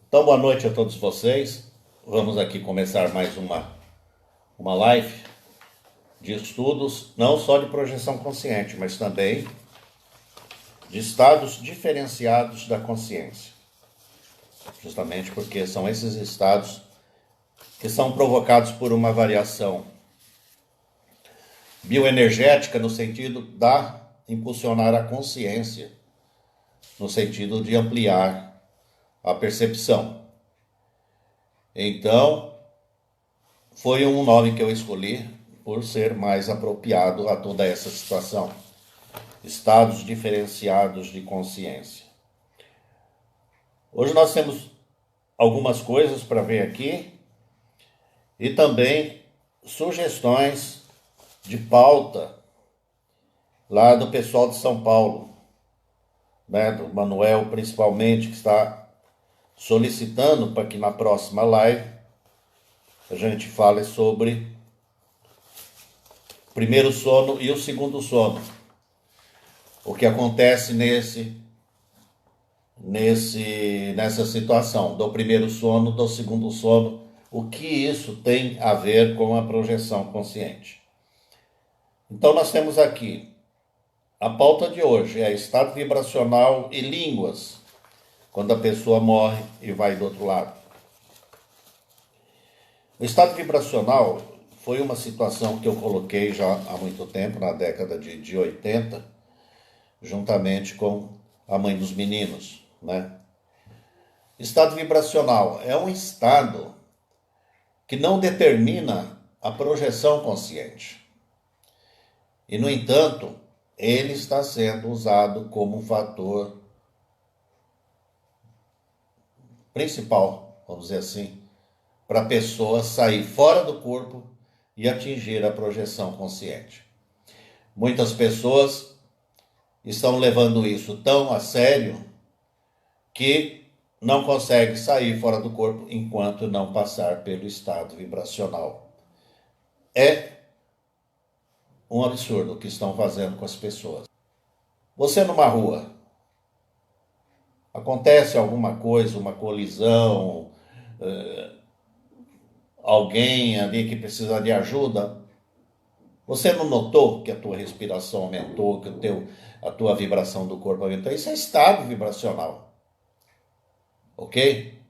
Então, boa noite a todos vocês. Vamos aqui começar mais uma live de estudos, não só de projeção consciente, mas também de estados diferenciados da consciência. Justamente porque são esses estados que são provocados por uma variação bioenergética no sentido da impulsionar a consciência, no sentido de ampliar a percepção. Então, foi um nome que eu escolhi por ser mais apropriado a toda essa situação. Estados diferenciados de consciência. Hoje nós temos algumas coisas para ver aqui e também sugestões de pauta lá do pessoal de São Paulo, né, do Manuel principalmente, que está solicitando para que na próxima live a gente fale sobre o primeiro sono e o segundo sono. O que acontece nessa situação do primeiro sono, do segundo sono, o que isso tem a ver com a projeção consciente. Então nós temos aqui a pauta de hoje, é estado vibracional e línguas, quando a pessoa morre e vai do outro lado. O estado vibracional foi uma situação que eu coloquei já há muito tempo, na década de 80, juntamente com a mãe dos meninos, né? Estado vibracional é um estado que não determina a projeção consciente. E, no entanto, ele está sendo usado como um fator principal, vamos dizer assim, para a pessoa sair fora do corpo e atingir a projeção consciente. Muitas pessoas estão levando isso tão a sério que não conseguem sair fora do corpo enquanto não passar pelo estado vibracional. É um absurdo o que estão fazendo com as pessoas. Você numa rua, acontece alguma coisa, uma colisão, alguém ali que precisa de ajuda, você não notou que a tua respiração aumentou, que a tua vibração do corpo aumentou? Isso é estado vibracional. Ok?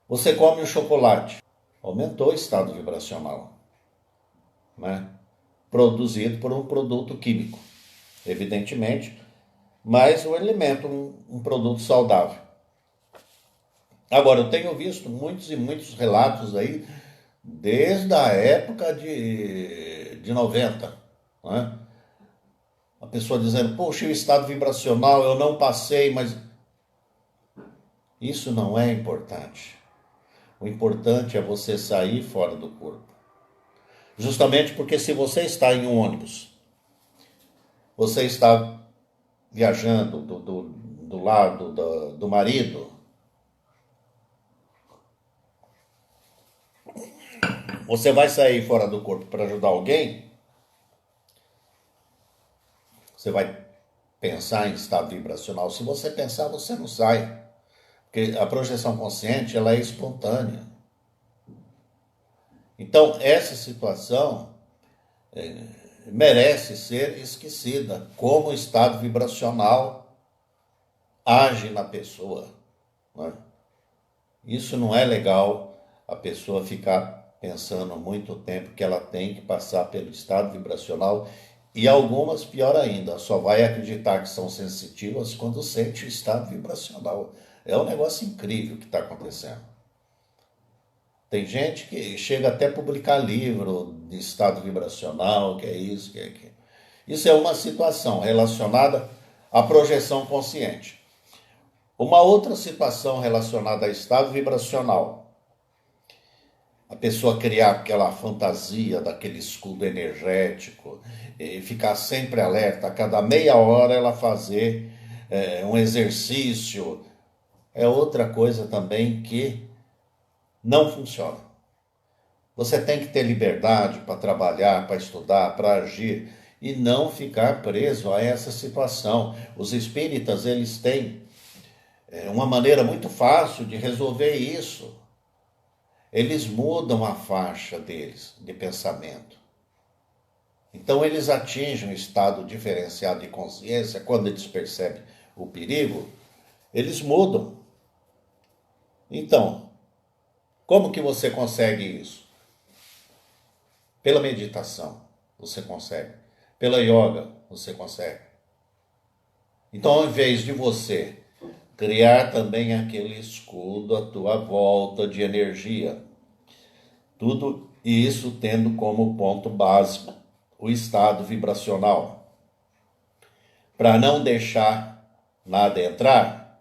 Você come um chocolate, aumentou o estado vibracional, né? Produzido por um produto químico, evidentemente, mas um alimento, um produto saudável. Agora, eu tenho visto muitos e muitos relatos aí, desde a época de 90, né? A pessoa dizendo, poxa, o estado vibracional eu não passei, mas isso não é importante. O importante é você sair fora do corpo. Justamente porque se você está em um ônibus, você está viajando do lado do marido, você vai sair fora do corpo para ajudar alguém, você vai pensar em estado vibracional. Se você pensar, você não sai. Porque a projeção consciente, ela é espontânea. Então, essa situação merece ser esquecida. Como o estado vibracional age na pessoa, né? Isso não é legal, a pessoa ficar pensando muito tempo que ela tem que passar pelo estado vibracional. E algumas, pior ainda, só vai acreditar que são sensitivas quando sente o estado vibracional. É um negócio incrível que está acontecendo. Tem gente que chega até a publicar livro de estado vibracional, que é isso, que é aquilo. Isso é uma situação relacionada à projeção consciente. Uma outra situação relacionada a estado vibracional, a pessoa criar aquela fantasia daquele escudo energético e ficar sempre alerta, a cada meia hora ela fazer um exercício, é outra coisa também que não funciona. Você tem que ter liberdade para trabalhar, para estudar, para agir e não ficar preso a essa situação. Os espíritas, eles têm É uma maneira muito fácil de resolver isso. Eles mudam a faixa deles de pensamento. Então eles atingem um estado diferenciado de consciência quando eles percebem o perigo, eles mudam. Então, como que você consegue isso? Pela meditação, você consegue. Pela yoga, você consegue. Então, ao invés de você criar também aquele escudo à tua volta de energia, tudo isso tendo como ponto básico o estado vibracional, para não deixar nada entrar,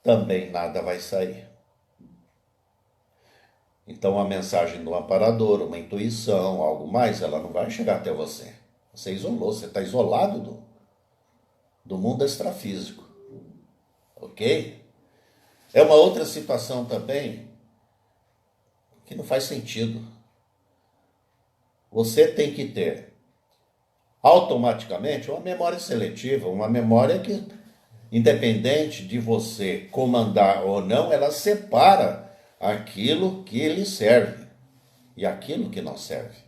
também nada vai sair. Então a mensagem do amparador, uma intuição, algo mais, ela não vai chegar até você. Você isolou, você está isolado do mundo extrafísico. Ok? É uma outra situação também que não faz sentido. Você tem que ter automaticamente uma memória seletiva, uma memória que, independente de você comandar ou não, ela separa aquilo que lhe serve e aquilo que não serve.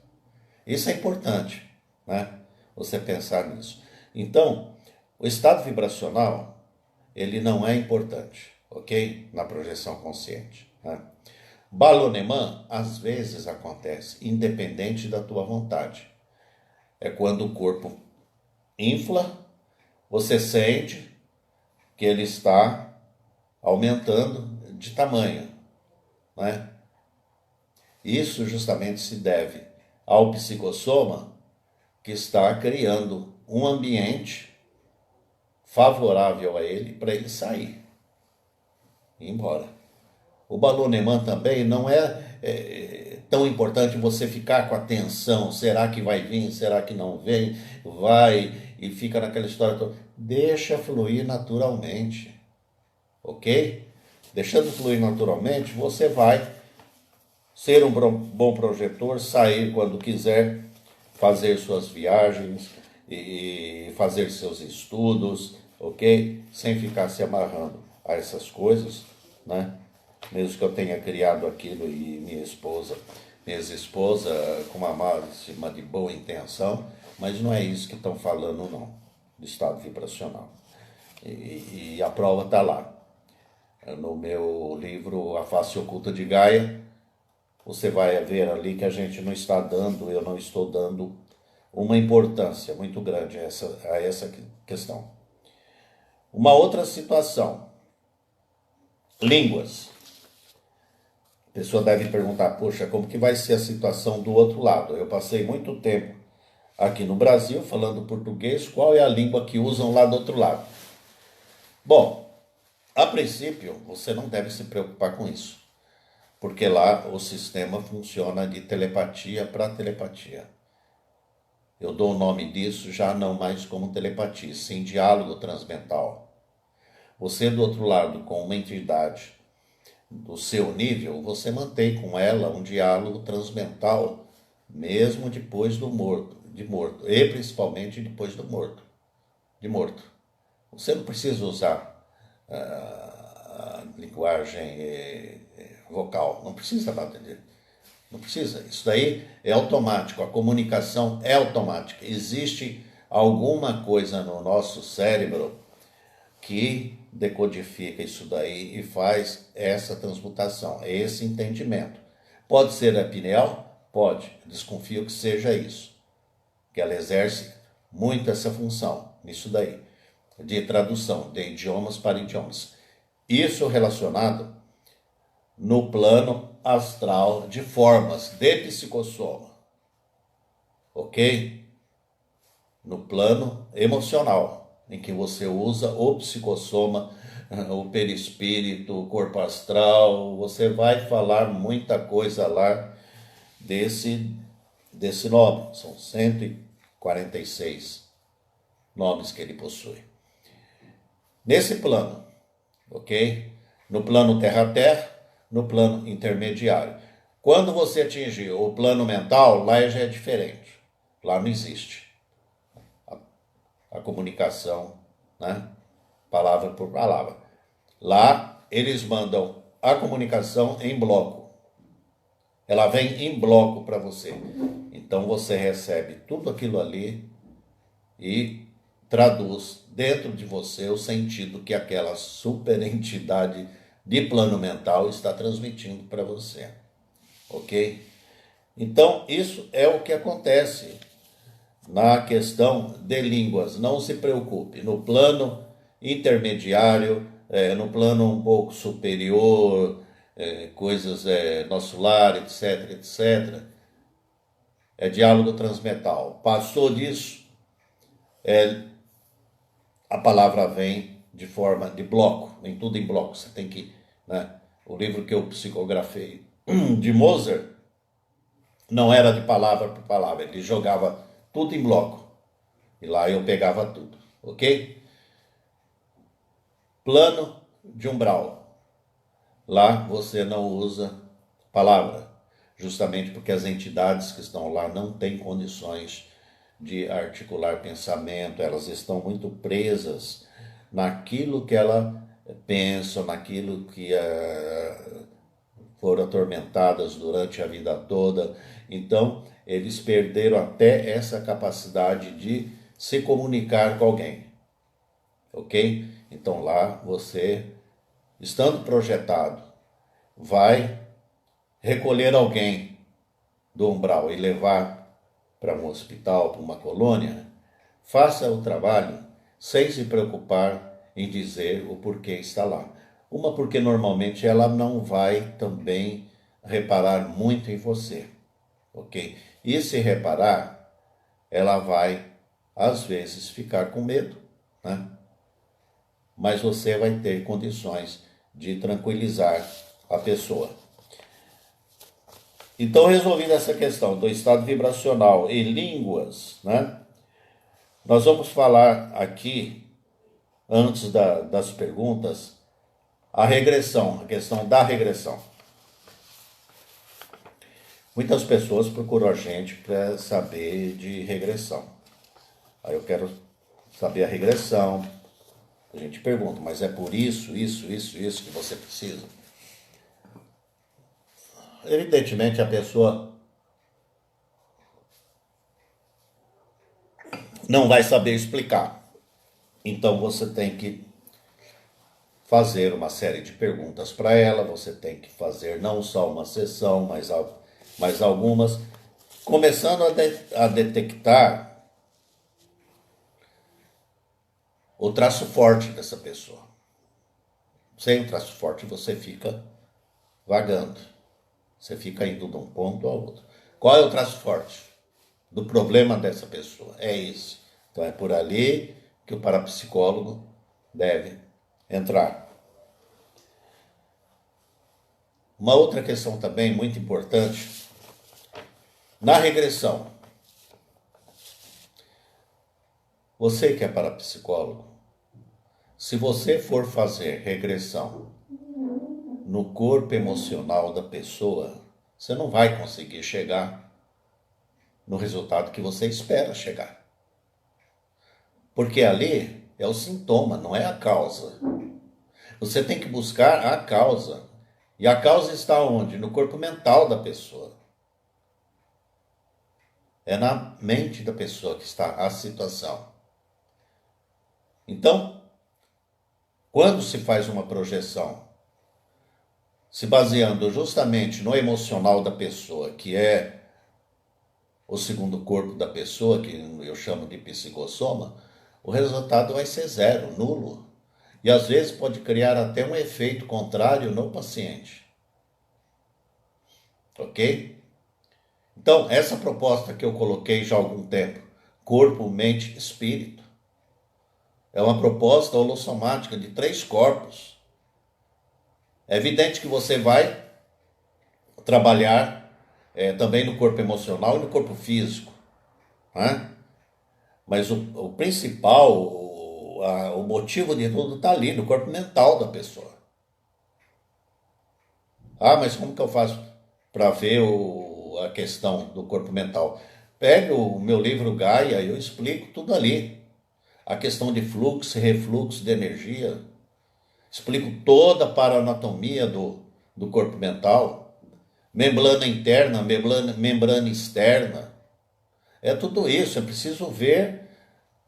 Isso é importante, né? Você pensar nisso. Então, o estado vibracional, ele não é importante, ok? Na projeção consciente, né? Balonemã, às vezes acontece, independente da tua vontade. É quando o corpo infla, você sente que ele está aumentando de tamanho, né? Isso justamente se deve ao psicossoma que está criando um ambiente favorável a ele para ele sair e ir embora. O balonemã também não é tão importante você ficar com atenção, será que vai vir, será que não vem, vai e fica naquela história toda. Deixa fluir naturalmente, ok? Deixando fluir naturalmente, você vai ser um bom projetor, sair quando quiser, fazer suas viagens e fazer seus estudos, ok? Sem ficar se amarrando a essas coisas, né? Mesmo que eu tenha criado aquilo e minha ex-esposa com uma máxima de boa intenção, mas não é isso que estão falando não, do estado vibracional. E a prova está lá. No meu livro A Face Oculta de Gaia, você vai ver ali que a gente não está dando, eu não estou dando uma importância muito grande a essa questão. Uma outra situação, línguas. A pessoa deve perguntar, poxa, como que vai ser a situação do outro lado? Eu passei muito tempo aqui no Brasil falando português, qual é a língua que usam lá do outro lado? Bom, a princípio você não deve se preocupar com isso, porque lá o sistema funciona de telepatia para telepatia. Eu dou o nome disso já não mais como telepatia, sim diálogo transmental. Você do outro lado com uma entidade do seu nível, você mantém com ela um diálogo transmental, mesmo depois de morto, e principalmente depois do de morto. Você não precisa usar a linguagem vocal, não precisa nada disso. Não precisa, isso daí é automático, a comunicação é automática. Existe alguma coisa no nosso cérebro que decodifica isso daí e faz essa transmutação, esse entendimento. Pode ser a pineal? Pode, desconfio que seja isso, que ela exerce muito essa função, nisso daí, de tradução de idiomas para idiomas. Isso relacionado no plano astral de formas de psicossoma, ok? No plano emocional, em que você usa o psicossoma, o perispírito, o corpo astral, você vai falar muita coisa lá desse nome. São 146 nomes que ele possui. Nesse plano, ok? No plano terra-terra, no plano intermediário. Quando você atingir o plano mental, lá já é diferente. Lá não existe a comunicação, né? Palavra por palavra. Lá eles mandam a comunicação em bloco. Ela vem em bloco para você. Então você recebe tudo aquilo ali e traduz dentro de você o sentido que aquela super entidade de plano mental está transmitindo para você. Ok? Então, isso é o que acontece na questão de línguas. Não se preocupe. No plano intermediário, no plano um pouco superior, coisas nosso lar, etc, etc, é diálogo transmental. Passou disso, a palavra vem de forma de bloco, vem tudo em bloco. Você tem que, né? O livro que eu psicografei de Mozart não era de palavra por palavra, ele jogava tudo em bloco. E lá eu pegava tudo, ok? Plano de umbral. Lá você não usa palavra, justamente porque as entidades que estão lá não têm condições de articular pensamento, elas estão muito presas naquilo que ela pensa, naquilo que foram atormentadas durante a vida toda. Então, eles perderam até essa capacidade de se comunicar com alguém, ok? Então lá você, estando projetado, vai recolher alguém do umbral e levar para um hospital, para uma colônia. Faça o trabalho sem se preocupar em dizer o porquê está lá. Uma, porque normalmente ela não vai também reparar muito em você, ok? E se reparar, ela vai, às vezes, ficar com medo, né? Mas você vai ter condições de tranquilizar a pessoa. Então, resolvida essa questão do estado vibracional e línguas, né? Nós vamos falar aqui, antes das perguntas, a regressão, a questão da regressão. Muitas pessoas procuram a gente para saber de regressão. Aí eu quero saber a regressão. A gente pergunta, mas é por isso que você precisa? Evidentemente a pessoa não vai saber explicar. Então você tem que fazer uma série de perguntas para ela, você tem que fazer não só uma sessão, mas algumas, começando a detectar o traço forte dessa pessoa. Sem o traço forte você fica vagando, você fica indo de um ponto ao outro. Qual é o traço forte do problema dessa pessoa? É esse. Então é por ali que o parapsicólogo deve entrar. Uma outra questão também muito importante, na regressão. Você que é parapsicólogo, se você for fazer regressão no corpo emocional da pessoa, você não vai conseguir chegar no resultado que você espera chegar. Porque ali é o sintoma, não é a causa. Você tem que buscar a causa. E a causa está onde? No corpo mental da pessoa. É na mente da pessoa que está a situação. Então, quando se faz uma projeção, se baseando justamente no emocional da pessoa, que é o segundo corpo da pessoa, que eu chamo de psicossoma, o resultado vai ser zero, nulo. E às vezes pode criar até um efeito contrário no paciente. Ok? Então, essa proposta que eu coloquei já há algum tempo, corpo, mente, espírito, é uma proposta holossomática de 3 corpos. É evidente que você vai trabalhar também no corpo emocional e no corpo físico, né? Mas o principal, o motivo de tudo está ali, no corpo mental da pessoa. Ah, mas como que eu faço para ver a questão do corpo mental? Pega o meu livro Gaia e eu explico tudo ali. A questão de fluxo e refluxo de energia. Explico toda a paranatomia do corpo mental, membrana interna, membrana externa. É tudo isso, é preciso ver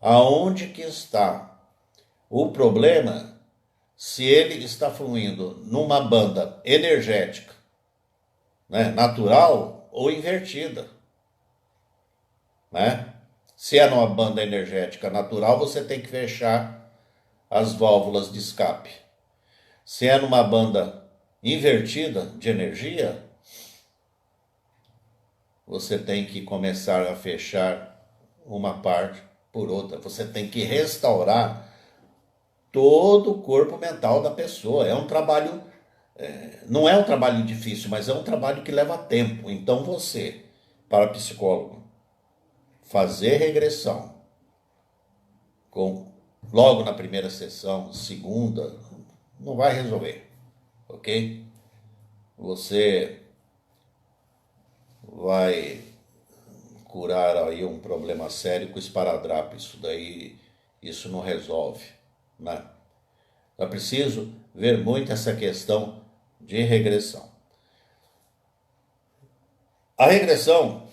aonde que está o problema, se ele está fluindo numa banda energética, né, natural ou invertida, né? Se é numa banda energética natural, você tem que fechar as válvulas de escape. Se é numa banda invertida de energia, você tem que começar a fechar uma parte por outra. Você tem que restaurar todo o corpo mental da pessoa. É um trabalho, não é um trabalho difícil, mas é um trabalho que leva tempo. Então você, para psicólogo, fazer regressão logo na primeira sessão, segunda, não vai resolver, ok? Você vai curar aí um problema sério com esparadrapo. Isso não resolve, né? É preciso ver muito essa questão de regressão. A regressão,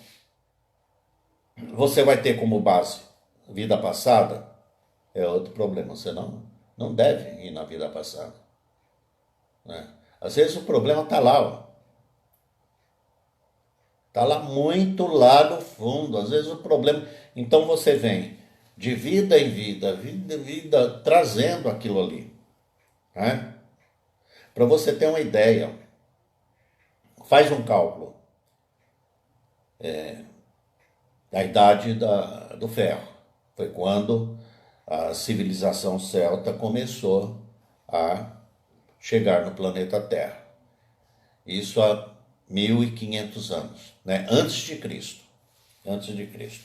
você vai ter como base vida passada, é outro problema. Você não deve ir na vida passada, né? Às vezes o problema está lá, ó. Está lá muito lá no fundo. Às vezes o problema... Então você vem de vida em vida, vida em vida, trazendo aquilo ali, né? Para você ter uma ideia, faz um cálculo da idade do ferro. Foi quando a civilização celta começou a chegar no planeta Terra. Isso há 1500 anos, né? Antes de Cristo. Antes de Cristo.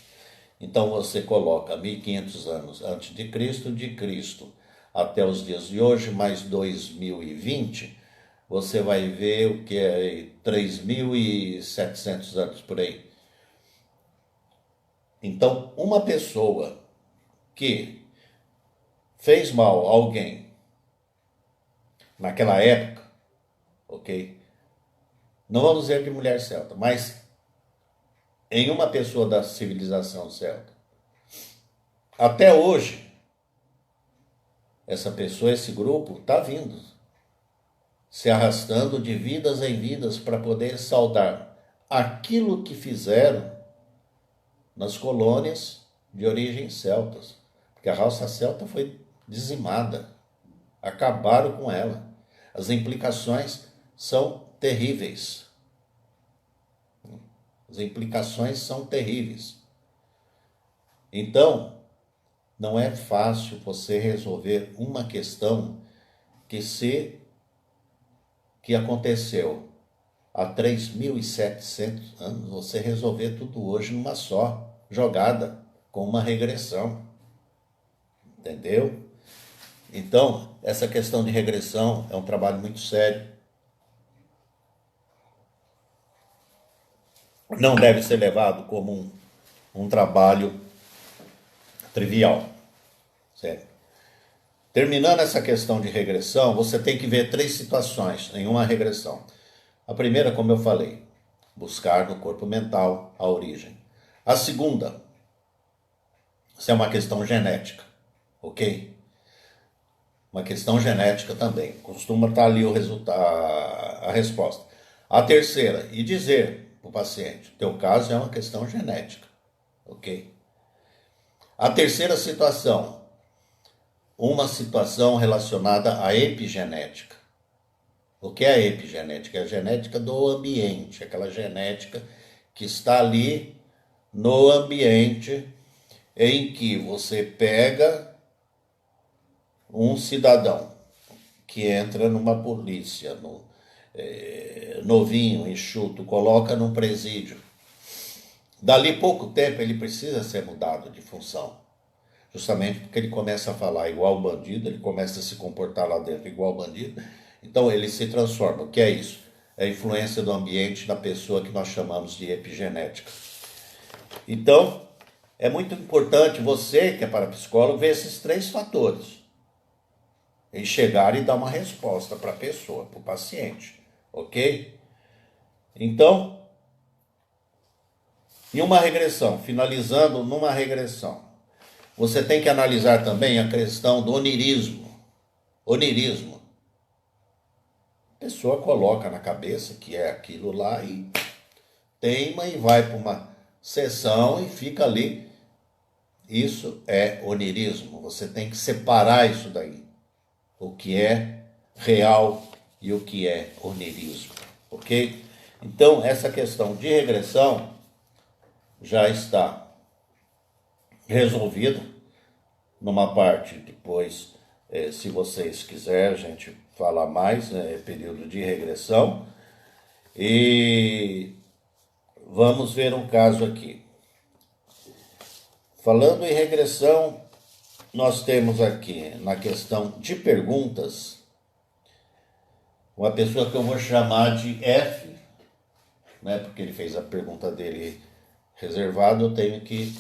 Então você coloca 1500 anos antes de Cristo até os dias de hoje, mais 2020, você vai ver o que é 3700 anos por aí. Então, uma pessoa que fez mal a alguém naquela época, ok? Não vamos dizer de mulher celta, mas em uma pessoa da civilização celta, até hoje, essa pessoa, esse grupo, está vindo, se arrastando de vidas em vidas para poder saudar aquilo que fizeram nas colônias de origem celtas. Porque a raça celta foi dizimada, acabaram com ela. As implicações são terríveis. As implicações são terríveis. Então, não é fácil você resolver uma questão que aconteceu há 3.700 anos, você resolver tudo hoje numa só jogada, com uma regressão. Entendeu? Então, essa questão de regressão é um trabalho muito sério. Não deve ser levado como um trabalho trivial. Certo? Terminando essa questão de regressão, você tem que ver 3 situações em uma regressão. A primeira, como eu falei, buscar no corpo mental a origem. A segunda, se é uma questão genética, ok? Uma questão genética também. Costuma estar ali o resultado, a resposta. A terceira, e dizer para o paciente, teu caso é uma questão genética, ok? A terceira situação, uma situação relacionada à epigenética. O que é a epigenética? É a genética do ambiente, aquela genética que está ali no ambiente em que você pega um cidadão que entra numa polícia, novinho, enxuto, coloca num presídio. Dali pouco tempo ele precisa ser mudado de função. Justamente porque ele começa a falar igual bandido, ele começa a se comportar lá dentro igual bandido. Então ele se transforma. O que é isso? É a influência do ambiente na pessoa que nós chamamos de epigenética. Então, é muito importante você, que é parapsicólogo, ver esses 3 fatores. e chegar e dar uma resposta para a pessoa, para o paciente, ok? Então, em uma regressão, finalizando numa regressão, você tem que analisar também a questão do onirismo. Onirismo. A pessoa coloca na cabeça que é aquilo lá e teima e vai para uma sessão e fica ali. Isso é onirismo. Você tem que separar isso daí. O que é real e o que é onirismo. Ok? Então, essa questão de regressão já está resolvida numa parte. Depois, se vocês quiserem, a gente fala mais, período de regressão. E vamos ver um caso aqui. Falando em regressão, nós temos aqui, na questão de perguntas, uma pessoa que eu vou chamar de F, né, porque ele fez a pergunta dele reservada, eu tenho que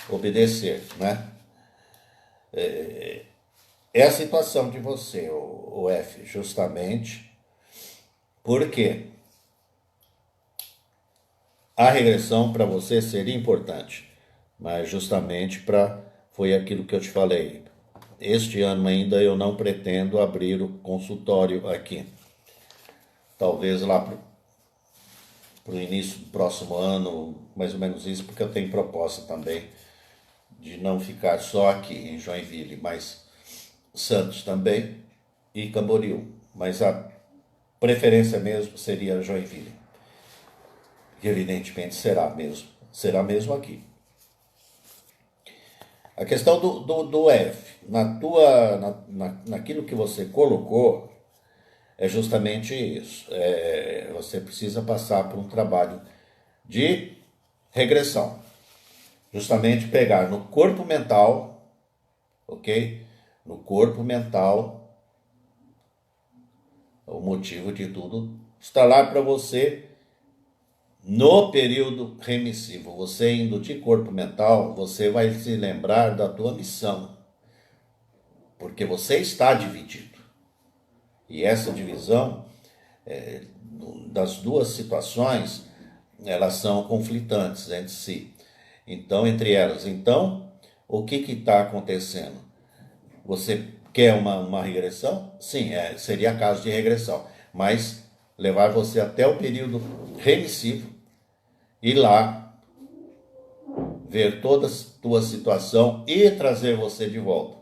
obedecer, né? É a situação de você, o F, justamente porque a regressão para você seria importante, mas justamente foi aquilo que eu te falei. Este ano ainda eu não pretendo abrir o consultório aqui. Talvez lá para o início do próximo ano, mais ou menos isso, porque eu tenho proposta também de não ficar só aqui em Joinville, mas Santos também e Camboriú. Mas a preferência mesmo seria Joinville. E evidentemente será mesmo aqui. A questão do F, naquilo que você colocou, é justamente isso. Você precisa passar por um trabalho de regressão. Justamente pegar no corpo mental, ok? No corpo mental, o motivo de tudo está lá para você no período remissivo. Você indo de corpo mental, você vai se lembrar da tua missão, porque você está dividido. E essa divisão das duas situações, elas são conflitantes entre si. Então, entre elas, o que está acontecendo? Você quer uma regressão? Sim, seria caso de regressão, mas levar você até o período remissivo e lá ver toda a tua situação e trazer você de volta.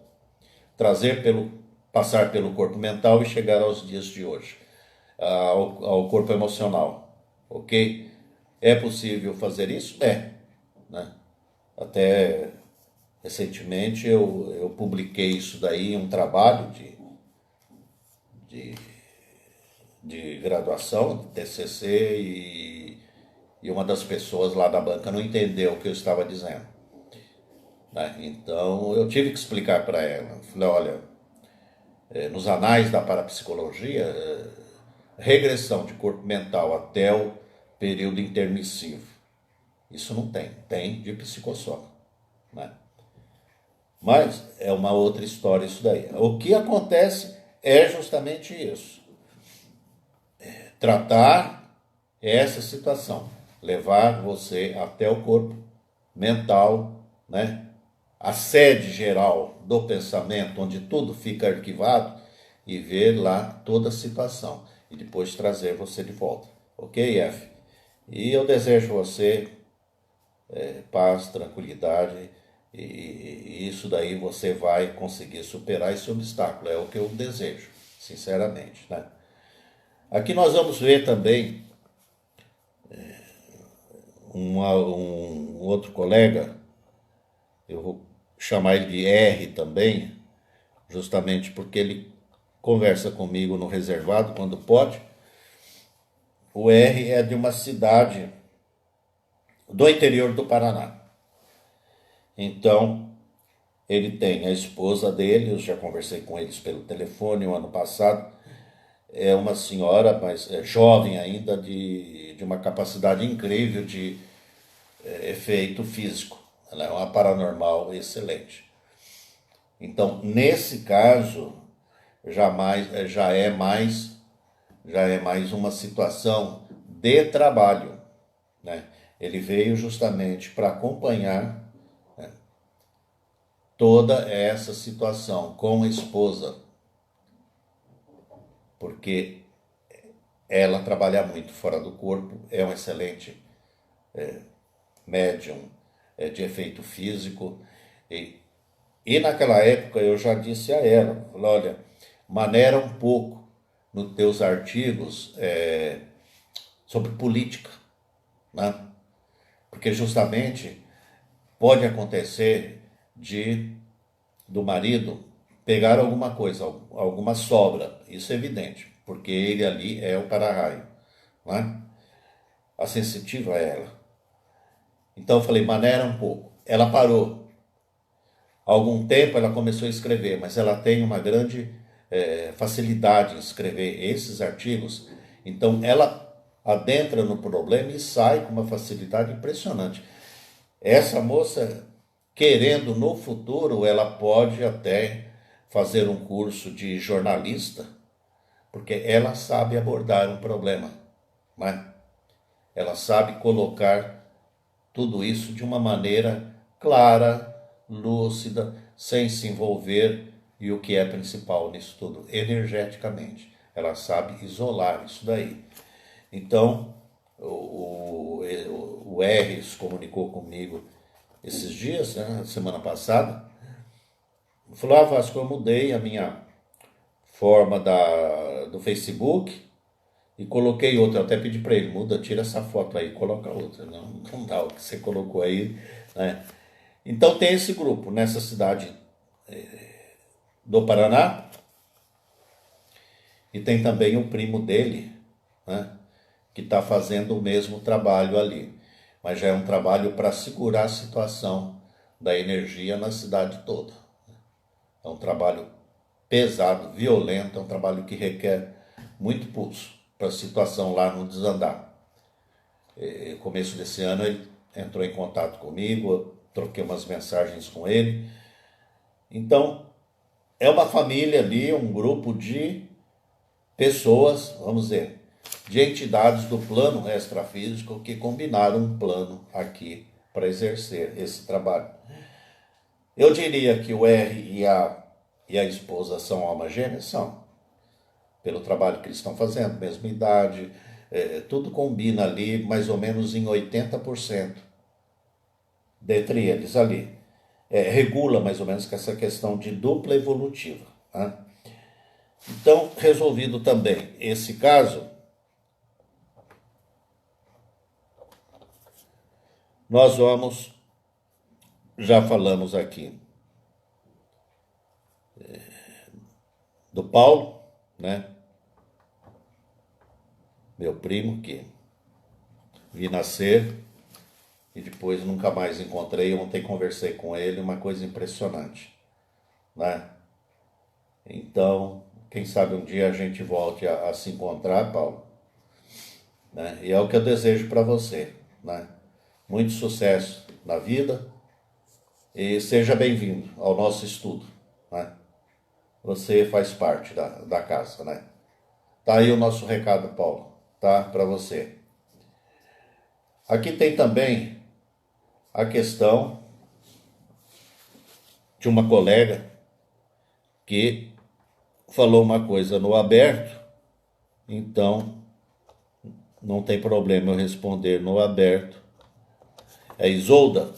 Passar pelo corpo mental e chegar aos dias de hoje, ao corpo emocional, ok? É possível fazer isso? Né? Até recentemente eu publiquei isso daí, um trabalho de graduação, de TCC, e uma das pessoas lá da banca não entendeu o que eu estava dizendo. Né? Então eu tive que explicar para ela. Falei, olha, nos anais da parapsicologia, regressão de corpo mental até o período intermissivo, isso não tem de psicossoma. Né? Mas é uma outra história isso daí. O que acontece é justamente isso. Tratar essa situação. Levar você até o corpo mental, né? A sede geral do pensamento, onde tudo fica arquivado, e ver lá toda a situação. E depois trazer você de volta. Ok, F? E eu desejo a você paz, tranquilidade, e isso daí você vai conseguir superar esse obstáculo, é o que eu desejo, sinceramente, né? Aqui nós vamos ver também um outro colega, eu vou chamar ele de R também, justamente porque ele conversa comigo no reservado quando pode. O R é de uma cidade do interior do Paraná. Então, ele tem a esposa dele, eu já conversei com eles pelo telefone o ano passado, é uma senhora, mas é jovem ainda, de uma capacidade incrível de efeito físico. Ela é uma paranormal excelente. Então, nesse caso, já é mais uma situação de trabalho, né? Ele veio justamente para acompanhar, né, toda essa situação com a esposa, porque ela trabalha muito fora do corpo, é um excelente médium de efeito físico. E, e naquela época eu já disse a ela, falei, olha, maneira um pouco nos teus artigos sobre política, né? Porque justamente pode acontecer do marido pegar alguma coisa, alguma sobra, isso é evidente, porque ele ali é o para-raio, né? A sensitiva é ela. Então eu falei, maneira um pouco. Ela parou. Há algum tempo ela começou a escrever, mas ela tem uma grande facilidade em escrever esses artigos. Então ela adentra no problema e sai com uma facilidade impressionante. Essa moça, querendo no futuro, ela pode até fazer um curso de jornalista, porque ela sabe abordar um problema, né? Ela sabe colocar tudo isso de uma maneira clara, lúcida, sem se envolver, e o que é principal nisso tudo, energeticamente. Ela sabe isolar isso daí. Então, o R se comunicou comigo esses dias, né, semana passada, falou, Vasco, eu mudei a minha forma do Facebook e coloquei outra. Eu até pedi para ele, muda, tira essa foto aí, coloca outra. Não dá o que você colocou aí, né? Então tem esse grupo nessa cidade do Paraná e tem também o primo dele, né, que está fazendo o mesmo trabalho ali. Mas já é um trabalho para segurar a situação da energia na cidade toda. É um trabalho pesado, violento, é um trabalho que requer muito pulso para a situação lá não desandar. No começo desse ano ele entrou em contato comigo, eu troquei umas mensagens com ele. Então, é uma família ali, um grupo de pessoas, vamos dizer, de entidades do plano extrafísico que combinaram um plano aqui para exercer esse trabalho. Eu diria que o R e a esposa são almas gêmeas? São. Pelo trabalho que eles estão fazendo, mesma idade, tudo combina ali mais ou menos em 80% dentre eles ali. Regula mais ou menos com essa questão de dupla evolutiva, né? Então, resolvido também esse caso, nós vamos, já falamos aqui do Paulo, né? Meu primo, que vi nascer e depois nunca mais encontrei. Ontem conversei com ele, uma coisa impressionante, né? Então, quem sabe um dia a gente volte a se encontrar, Paulo, né? E é o que eu desejo para você, né? Muito sucesso na vida e seja bem-vindo ao nosso estudo, né? Você faz parte da casa, né? Tá aí o nosso recado, Paulo, tá? Para você. Aqui tem também a questão de uma colega que falou uma coisa no aberto, então não tem problema eu responder no aberto. É Isolda.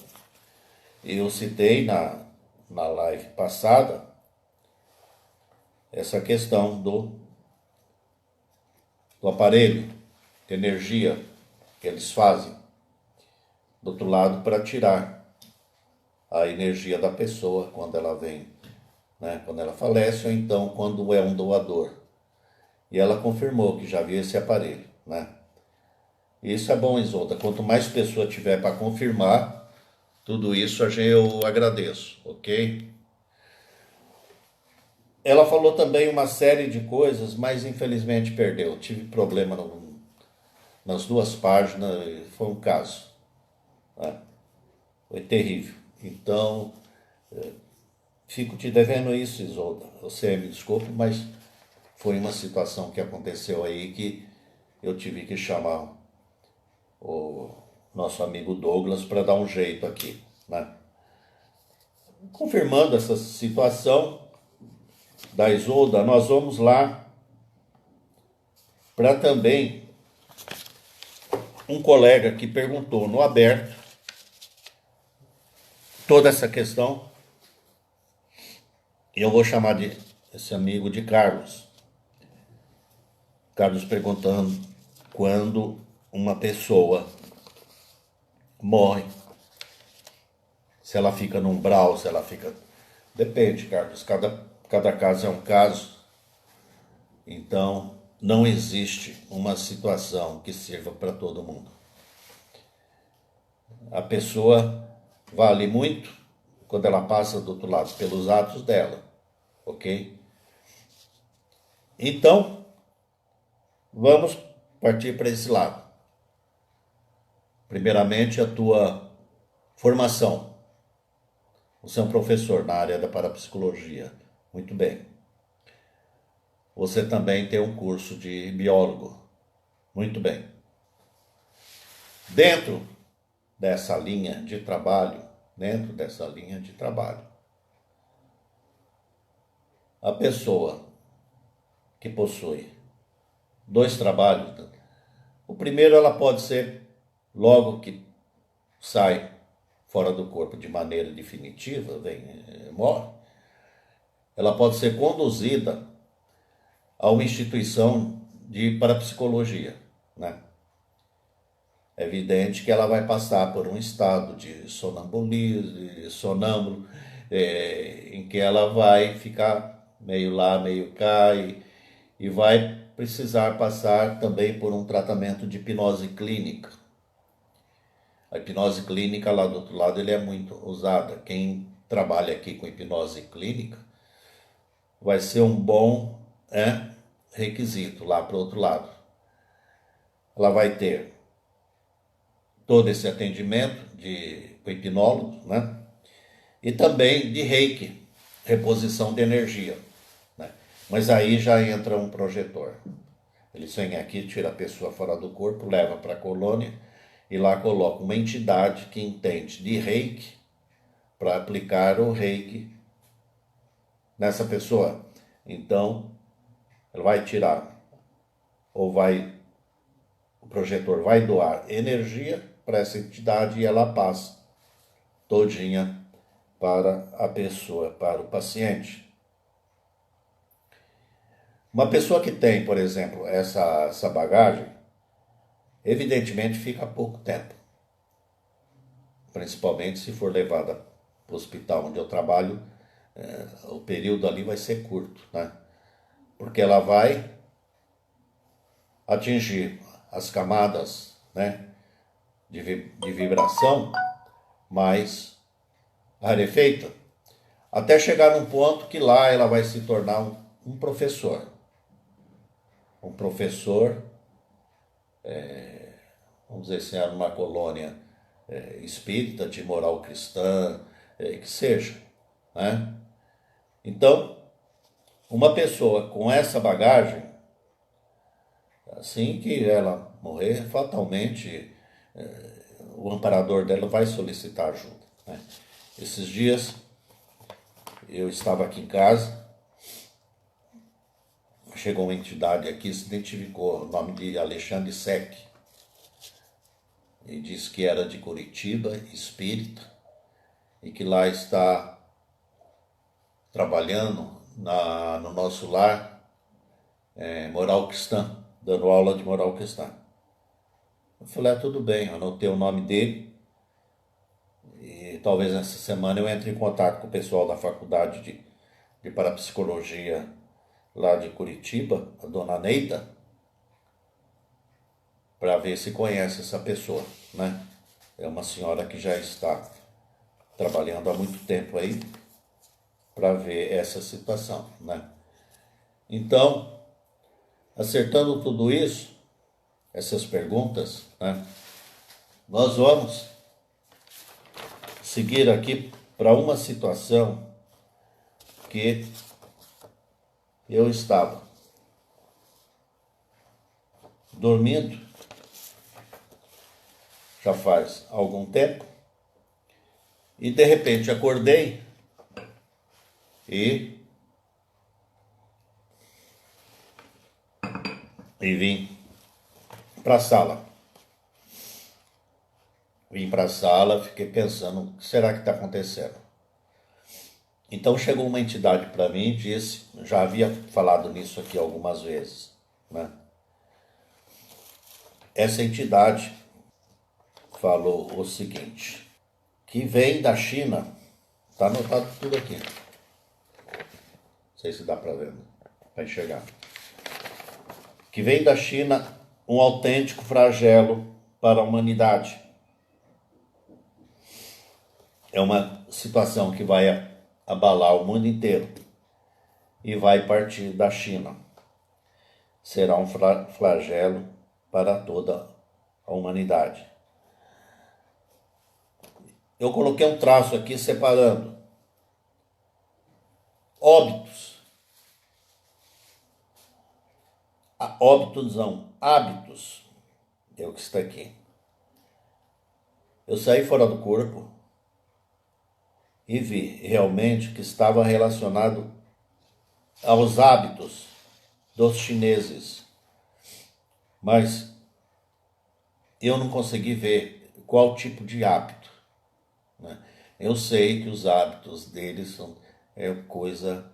Eu citei na live passada essa questão do aparelho, de energia que eles fazem do outro lado para tirar a energia da pessoa quando ela vem, né, quando ela falece ou então quando é um doador. E ela confirmou que já viu esse aparelho, né? Isso é bom, Isolda. Quanto mais pessoa tiver para confirmar, tudo isso eu agradeço, ok? Ela falou também uma série de coisas, mas infelizmente perdeu. Tive problema nas duas páginas, foi um caso, né? Foi terrível. Então, fico te devendo isso, Isolda. Você me desculpe, mas foi uma situação que aconteceu aí que eu tive que chamar o nosso amigo Douglas para dar um jeito aqui, né? Confirmando essa situação da Isolda, nós vamos lá para também um colega que perguntou no aberto toda essa questão. E eu vou chamar de esse amigo de Carlos. Carlos perguntando quando uma pessoa morre, se ela fica num umbral, se ela fica... Depende, Carlos, cada caso é um caso. Então, não existe uma situação que sirva para todo mundo. A pessoa vale muito quando ela passa do outro lado, pelos atos dela, ok? Então, vamos partir para esse lado. Primeiramente, a tua formação. Você é um professor na área da parapsicologia. Muito bem. Você também tem um curso de biólogo. Muito bem. Dentro dessa linha de trabalho, a pessoa que possui 2 trabalhos, o primeiro ela pode ser, logo que sai fora do corpo de maneira definitiva, morre, ela pode ser conduzida a uma instituição de parapsicologia, né? É evidente que ela vai passar por um estado de sonambulismo, sonâmbulo, em que ela vai ficar meio lá, meio cá, e vai precisar passar também por um tratamento de hipnose clínica. A hipnose clínica lá do outro lado ele é muito usada. Quem trabalha aqui com hipnose clínica vai ser um bom requisito lá para o outro lado. Ela vai ter todo esse atendimento de hipnólogo, né? E também de reiki, reposição de energia, né? Mas aí já entra um projetor. Ele vem aqui, tira a pessoa fora do corpo, leva para a colônia e lá coloca uma entidade que entende de reiki para aplicar o reiki nessa pessoa. Então, ela vai tirar, o projetor vai doar energia para essa entidade e ela passa todinha para a pessoa, para o paciente. Uma pessoa que tem, por exemplo, essa bagagem, evidentemente fica pouco tempo. Principalmente se for levada para o hospital onde eu trabalho, o período ali vai ser curto, né? Porque ela vai atingir as camadas, né, de vibração mais rarefeita, até chegar num ponto que lá ela vai se tornar um professor. Um professor, vamos dizer assim, numa colônia espírita, de moral cristã, que seja, né? Então, uma pessoa com essa bagagem, assim que ela morrer, fatalmente o amparador dela vai solicitar ajuda, né? Esses dias eu estava aqui em casa, chegou uma entidade aqui, se identificou, o nome de Alexandre Sec, e disse que era de Curitiba, espírita, e que lá está trabalhando no nosso lar, moral cristã, dando aula de moral cristã. Eu falei, tudo bem, eu anotei o nome dele, e talvez nessa semana eu entre em contato com o pessoal da faculdade de parapsicologia lá de Curitiba, a dona Neida, para ver se conhece essa pessoa, né? É uma senhora que já está trabalhando há muito tempo aí para ver essa situação, né? Então, acertando tudo isso, essas perguntas, né, nós vamos seguir aqui para uma situação porque eu estava dormindo já faz algum tempo e de repente acordei e vim para a sala. Vim para a sala, fiquei pensando, o que será que está acontecendo? Então chegou uma entidade para mim e disse, já havia falado nisso aqui algumas vezes, né? Essa entidade falou o seguinte, que vem da China, está anotado tudo aqui, não sei se dá para ver, para enxergar, que vem da China um autêntico flagelo para a humanidade. É uma situação que vai abalar o mundo inteiro e vai partir da China. Será um flagelo para toda a humanidade. Eu coloquei um traço aqui separando óbitos. Óbitos não, hábitos. É o que está aqui. Eu saí fora do corpo e vi realmente que estava relacionado aos hábitos dos chineses. Mas eu não consegui ver qual tipo de hábito, né? Eu sei que os hábitos deles são coisa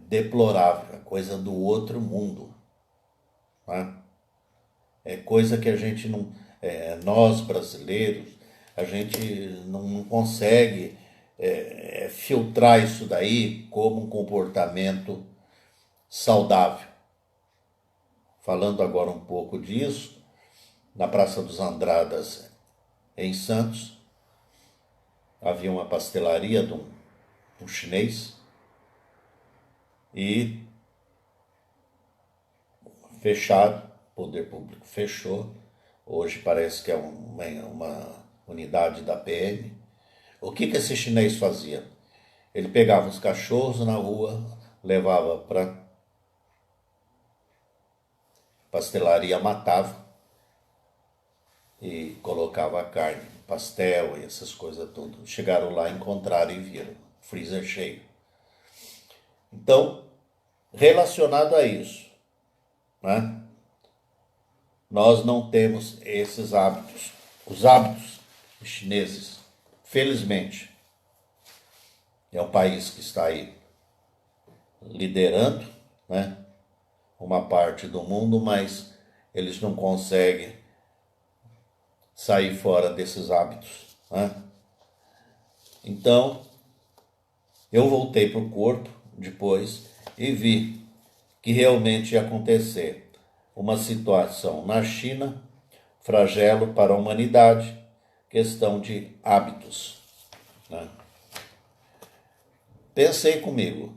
deplorável, coisa do outro mundo, né? É coisa que a gente não, nós brasileiros, a gente não consegue filtrar isso daí como um comportamento saudável. Falando agora um pouco disso, na Praça dos Andradas, em Santos, havia uma pastelaria de um chinês e fechado, o poder público fechou. Hoje parece que é uma unidade da PM. O que esse chinês fazia? Ele pegava os cachorros na rua, levava para pastelaria, matava e colocava a carne, pastel e essas coisas tudo. Chegaram lá, encontraram e viram, freezer cheio. Então, relacionado a isso, né? Nós não temos esses hábitos, os hábitos chineses, felizmente. É um país que está aí liderando, né, uma parte do mundo, mas eles não conseguem sair fora desses hábitos, né? Então, eu voltei para o corpo depois e vi que realmente ia acontecer uma situação na China, flagelo para a humanidade, questão de hábitos, né? Pensei comigo,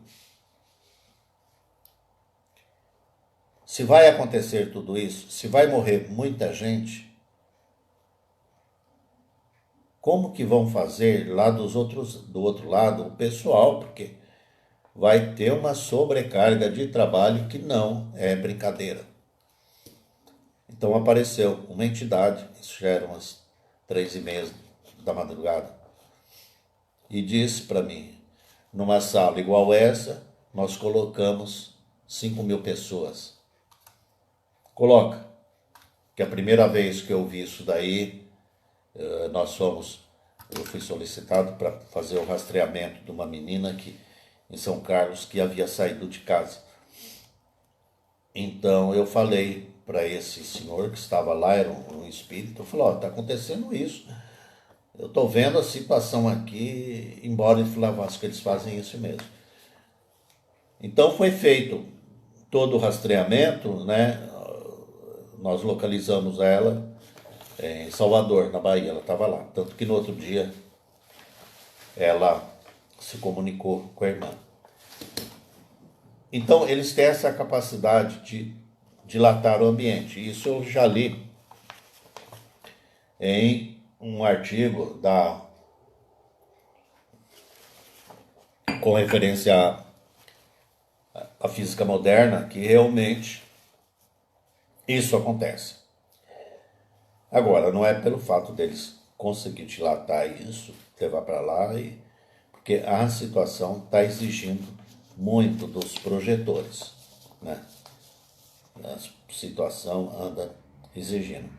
se vai acontecer tudo isso, se vai morrer muita gente, como que vão fazer lá do outro lado o pessoal, porque vai ter uma sobrecarga de trabalho que não é brincadeira. Então apareceu uma entidade, isso já eram umas 3h30 da madrugada, e disse para mim, numa sala igual essa, nós colocamos 5.000 pessoas. Coloca, que a primeira vez que eu vi isso daí, eu fui solicitado para fazer o rastreamento de uma menina que, em São Carlos, que havia saído de casa. Então eu falei para esse senhor que estava lá, era um espírito, eu falei, está acontecendo isso. Eu estou vendo a situação aqui, embora ele falasse que eles fazem isso mesmo. Então foi feito todo o rastreamento, né? Nós localizamos ela em Salvador, na Bahia, ela estava lá. Tanto que no outro dia ela se comunicou com a irmã. Então eles têm essa capacidade de dilatar o ambiente. Isso eu já li em um artigo com referência a física moderna que realmente isso acontece. Agora, não é pelo fato deles conseguir dilatar isso, levar para lá, porque a situação está exigindo muito dos projetores, né? A situação anda exigindo.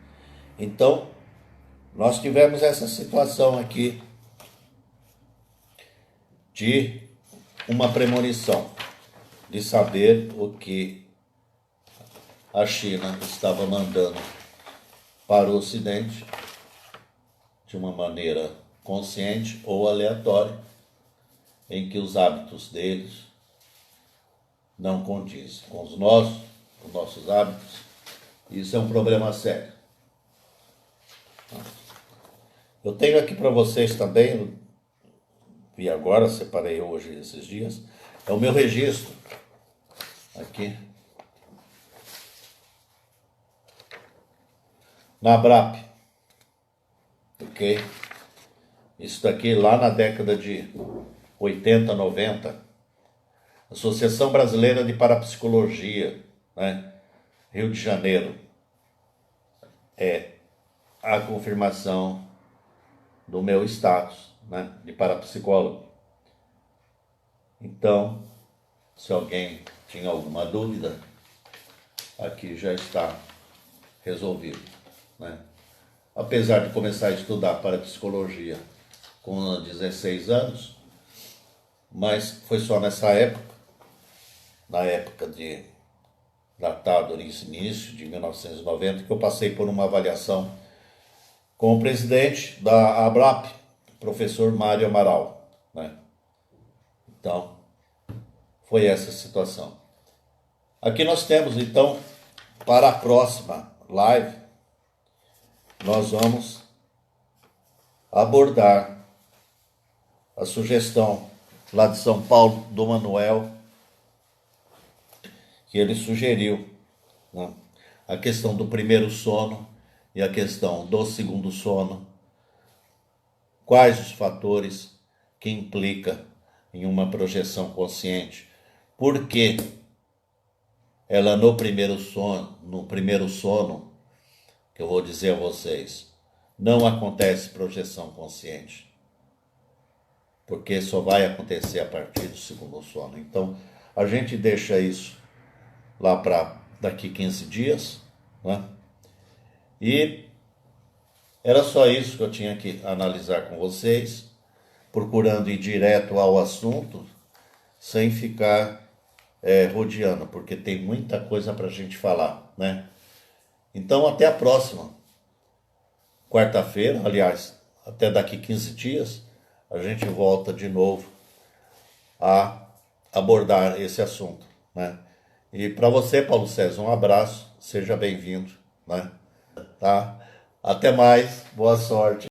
Então, nós tivemos essa situação aqui de uma premonição, de saber o que a China estava mandando para o Ocidente de uma maneira consciente ou aleatória, em que os hábitos deles não condizem com os nossos hábitos. Isso é um problema sério. Eu tenho aqui para vocês também, e agora separei hoje esses dias, é o meu registro aqui na ABRAP, ok? Isso daqui lá na década de 80, 90, Associação Brasileira de Parapsicologia, né? Rio de Janeiro, é a confirmação do meu status, né, de parapsicólogo. Então, se alguém tinha alguma dúvida, aqui já está resolvido, né? Apesar de começar a estudar parapsicologia com 16 anos, mas foi só nessa época, na época datado início de 1990, que eu passei por uma avaliação com o presidente da ABRAP, professor Mário Amaral, né? Então, foi essa situação. Aqui nós temos, então, para a próxima live, nós vamos abordar a sugestão lá de São Paulo, do Manuel, que ele sugeriu, né? A questão do primeiro sono e a questão do segundo sono, quais os fatores que implica em uma projeção consciente, por que ela no primeiro sono, que eu vou dizer a vocês, não acontece projeção consciente, porque só vai acontecer a partir do segundo sono. Então, a gente deixa isso lá para daqui 15 dias, né? E era só isso que eu tinha que analisar com vocês, procurando ir direto ao assunto, sem ficar rodeando, porque tem muita coisa para a gente falar, né? Então, até a próxima quarta-feira, aliás, até daqui 15 dias, a gente volta de novo a abordar esse assunto, né? E para você, Paulo César, um abraço, seja bem-vindo, né? Tá? Até mais, boa sorte.